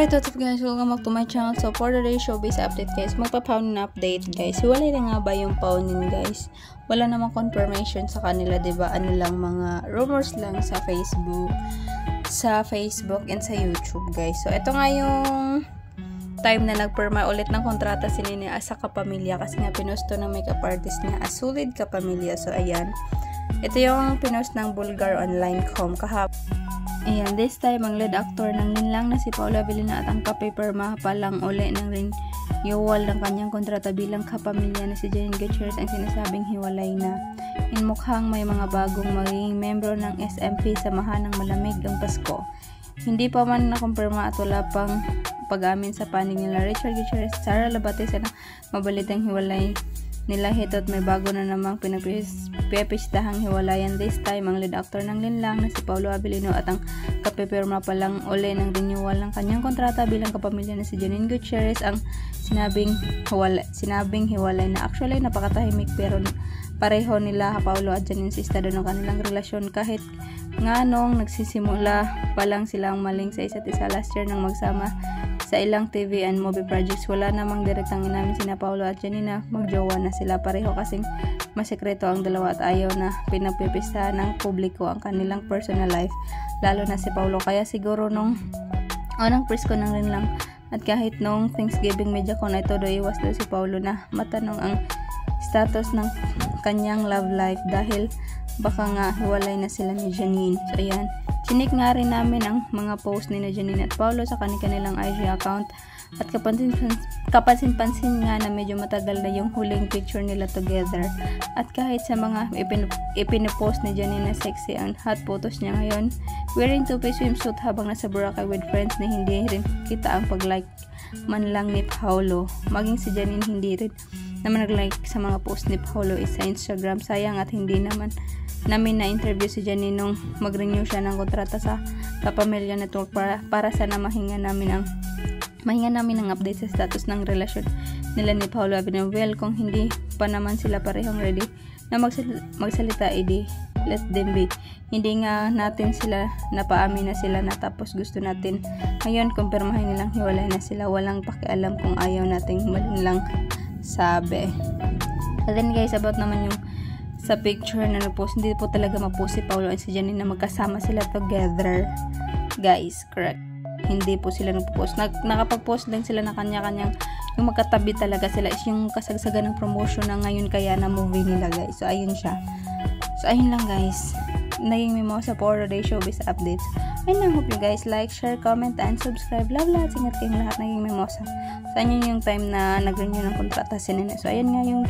Alright, what's up guys? Welcome back to my channel. So for today's showbiz update guys, magpa-pawn na update guys. Hiwalay na nga ba yung pawnin guys? Wala namang confirmation sa kanila, diba? Ano lang, mga rumors lang sa Facebook and sa YouTube guys. So ito nga yung time na nagpirma ulit ng kontrata si Nene sa Kapamilya kasi nga pinusto ng makeup artist niya as Solid Kapamilya. So ayan, ito yung pinost ng Bulgar Online.com kahapon. Ayan, this time ang lead actor ng Linlang na si Paolo Abilino at ang kapipirma pa lang uli ng renewal ng kanyang kontrata bilang kapamilya na si Janine Gutierrez ang sinasabing hiwalay na. Mukhang may mga bagong magiging membro ng SMP samahan ng malamig ang Pasko. Hindi pa man nakumpirma at wala pang pag-amin sa panig nila Richard Gutierrez, Sara Labate na mabalitang hiwalay nila Hito at may bago na namang pinapistahan hiwalayan. This time ang lead actor ng Linlang na si Paolo Abilino at ang kapipirma pa lang uli ng renewal ng kanyang kontrata bilang kapamilya na si Janine Gutierrez ang sinabing hiwalay na. Actually napakatahimik pero pareho nila Paolo at Janine sa estado ng kanilang relasyon kahit nga nung nagsisimula pa lang silang maling sa isa't isa last year nang magsama sa ilang TV and movie projects. Wala namang direktang inamin sina Paolo at Janine na magjowa na sila pareho kasing masekreto ang dalawa at ayaw na pinagpipistahan ng publiko ang kanilang personal life, lalo na si Paolo. Kaya siguro nung unang presko ng Linlang at kahit nung Thanksgiving media con ay todo iwas daw si Paolo na matanong ang status ng kanyang love life dahil baka nga hiwalay na sila ni Janine. So ayan, chinik nga rin namin ang mga post ni Janine at Paolo sa kanilang IG account at kapansin-pansin nga na medyo matagal na yung huling picture nila together. At kahit sa mga ipinopost ni Janine na sexy and hot photos niya ngayon, wearing two-piece swimsuit habang nasa Boracay with friends na hindi rin kita ang pag-like man lang ni Paolo. Maging si Janine hindi rin naman nag-like sa mga post ni Paolo sa Instagram. Sayang at hindi naman namin na-interview si Janine nung mag-renew siya ng kontrata sa Kapamilya Network para sana mahinga namin ang update sa status ng relasyon nila ni Paolo Abilino. Well, kung hindi pa naman sila parehong ready na magsalita, edi let them be. Hindi nga natin sila napaamin na sila na tapos gusto natin ngayon kumpirmahin nilang hiwalay na sila. Walang pakialam kung ayaw nating malinlang sabi. And then guys, about naman yung sa picture na nag-post, hindi po talaga ma-post si Paolo at si Janine na magkasama sila together. Guys, correct. Hindi po sila nag-post. Nakapag-post lang sila na kanya-kanyang yung magkatabi talaga sila is yung kasagsagan ng promotion na ngayon kaya na movie nila guys. So ayun siya. So ayun lang guys. Naging mimosa for today's showbiz updates. And I hope you guys like, share, comment, and subscribe. Love lahat. Ingat kayong lahat. Naging mimosa. So ayun yung time na nag-renew ng kontrata si Nene. So ayun nga yung